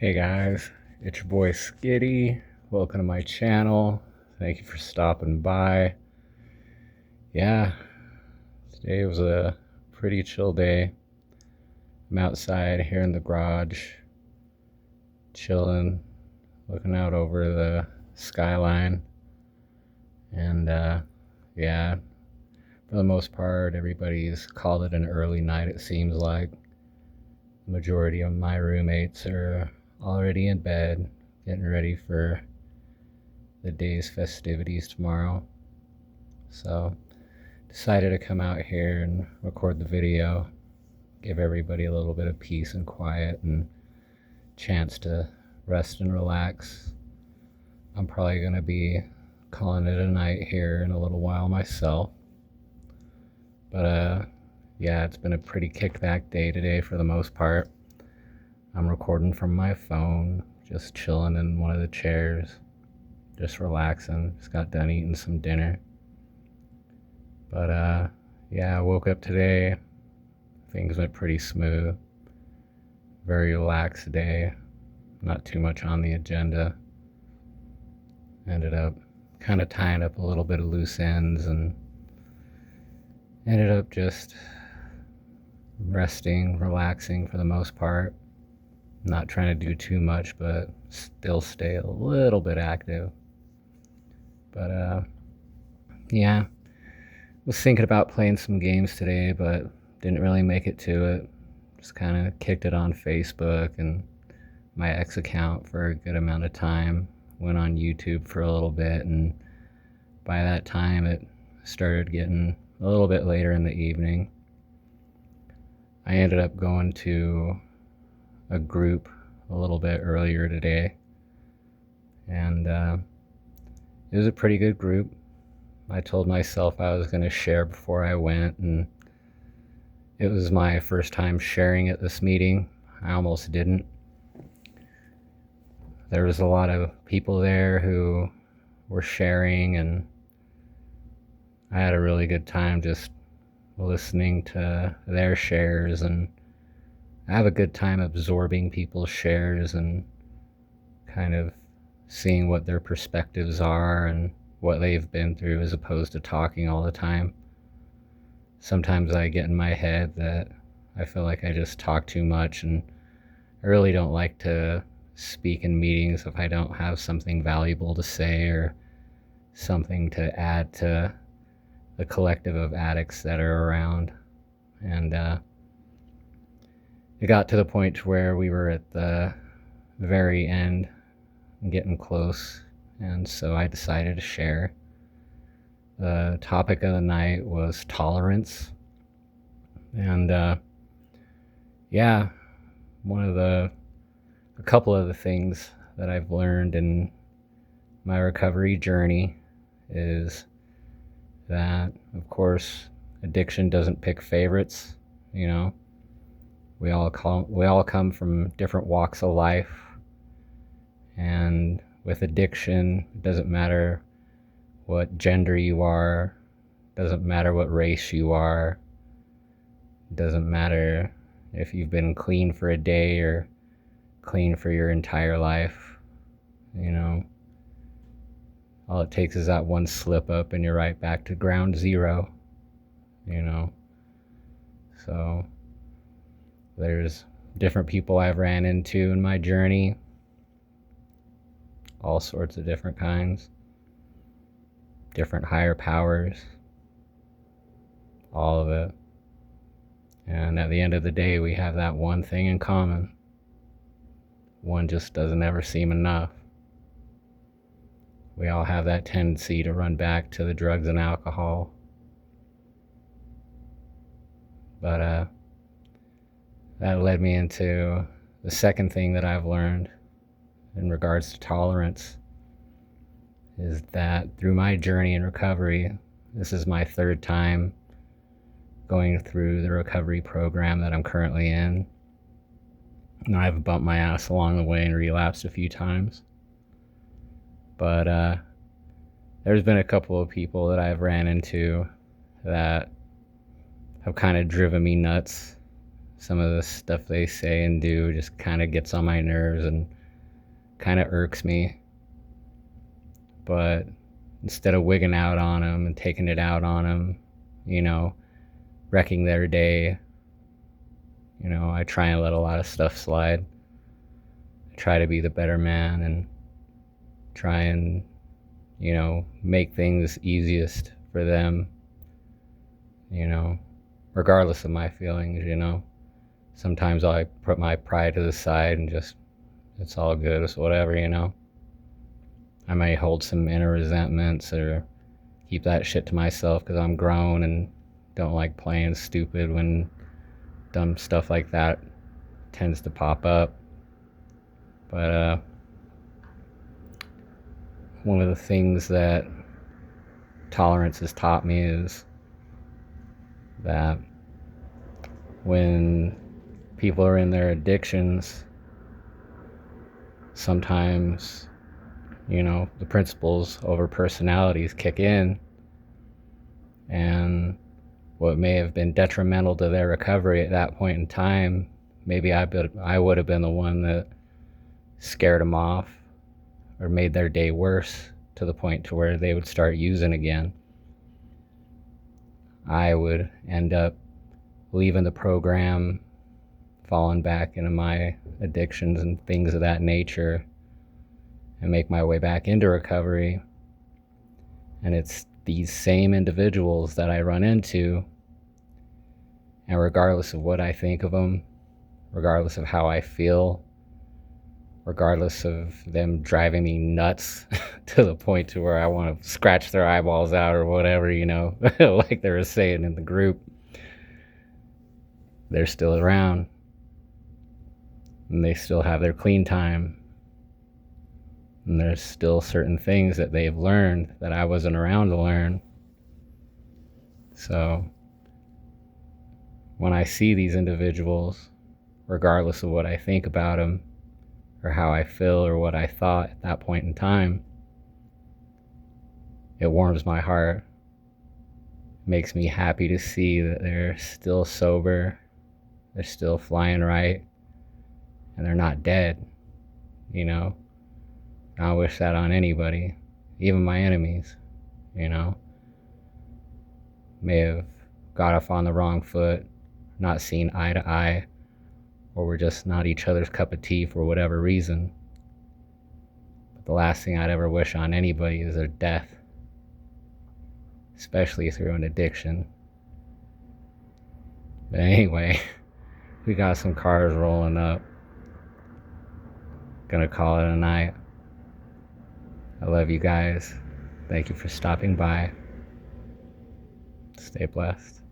Hey guys, it's your boy Skitty. Welcome to my channel. Thank you for stopping by. Yeah, today was a pretty chill day. I'm outside here in the garage, chilling, looking out over the skyline. And yeah, for the most part, everybody's called it an early night, it seems like. The majority of my roommates are already in bed, getting ready for the day's festivities tomorrow. So decided to come out here and record the video, give everybody a little bit of peace and quiet and chance to rest and relax. I'm probably going to be calling it a night here in a little while myself. But yeah, it's been a pretty kickback day today for the most part. I'm recording from my phone, just chilling in one of the chairs, just relaxing. Just got done eating some dinner. But yeah, I woke up today. Things went pretty smooth. Very relaxed day. Not too much on the agenda. Ended up kind of tying up a little bit of loose ends and ended up just resting, relaxing for the most part. Not trying to do too much, but still stay a little bit active. But yeah, was thinking about playing some games today, but didn't really make it to it. Just kind of kicked it on Facebook and my ex account for a good amount of time. Went on YouTube for a little bit, and by that time it started getting a little bit later in the evening. I ended up going to a group a little bit earlier today, and it was a pretty good group. I told myself I was going to share before I went, and it was my first time sharing at this meeting. I almost didn't. There was a lot of people there who were sharing, and I had a really good time just listening to their shares, and I have a good time absorbing people's shares and kind of seeing what their perspectives are and what they've been through as opposed to talking all the time. Sometimes I get in my head that I feel like I just talk too much, and I really don't like to speak in meetings if I don't have something valuable to say or something to add to the collective of addicts that are around. And it got to the point where we were at the very end, getting close, and so I decided to share. The topic of the night was tolerance, and yeah, a couple of the things that I've learned in my recovery journey is that, of course, addiction doesn't pick favorites. You know, we all come from different walks of life, and with addiction, it doesn't matter what gender you are, doesn't matter what race you are, doesn't matter if you've been clean for a day or clean for your entire life. You know, all it takes is that one slip up and you're right back to ground zero, you know. So there's different people I've ran into in my journey, all sorts of different kinds, different higher powers, all of it. And at the end of the day, we have that one thing in common. One just doesn't ever seem enough. We all have that tendency to run back to the drugs and alcohol. But that led me into the second thing that I've learned in regards to tolerance, is that through my journey in recovery, this is my third time going through the recovery program that I'm currently in. And I've bumped my ass along the way and relapsed a few times. But there's been a couple of people that I've ran into that have kind of driven me nuts, some of the stuff they say and do just kind of gets on my nerves and kind of irks me. But instead of wigging out on them and taking it out on them, wrecking their day, I try and let a lot of stuff slide. I try to be the better man and try and, make things easiest for them, regardless of my feelings. Sometimes I put my pride to the side and just, it's all good, it's whatever. I might hold some inner resentments or keep that shit to myself because I'm grown and don't like playing stupid when dumb stuff like that tends to pop up. But one of the things that tolerance has taught me is that when people are in their addictions, sometimes, the principles over personalities kick in, and what may have been detrimental to their recovery at that point in time, maybe I would have been the one that scared them off or made their day worse to the point to where they would start using again. I would end up leaving the program, falling back into my addictions and things of that nature, and make my way back into recovery. And it's these same individuals that I run into, and regardless of what I think of them, regardless of how I feel, regardless of them driving me nuts to the point to where I want to scratch their eyeballs out or whatever, like they were saying in the group, they're still around and they still have their clean time. And there's still certain things that they've learned that I wasn't around to learn. So when I see these individuals, regardless of what I think about them or how I feel or what I thought at that point in time, it warms my heart. It makes me happy to see that they're still sober, they're still flying right, and they're not dead. I don't wish that on anybody, even my enemies, may have got off on the wrong foot, not seen eye to eye, or we're just not each other's cup of tea for whatever reason. But the last thing I'd ever wish on anybody is their death, especially through an addiction. But anyway, we got some cars rolling up. Gonna call it a night. I love you guys. Thank you for stopping by. Stay blessed.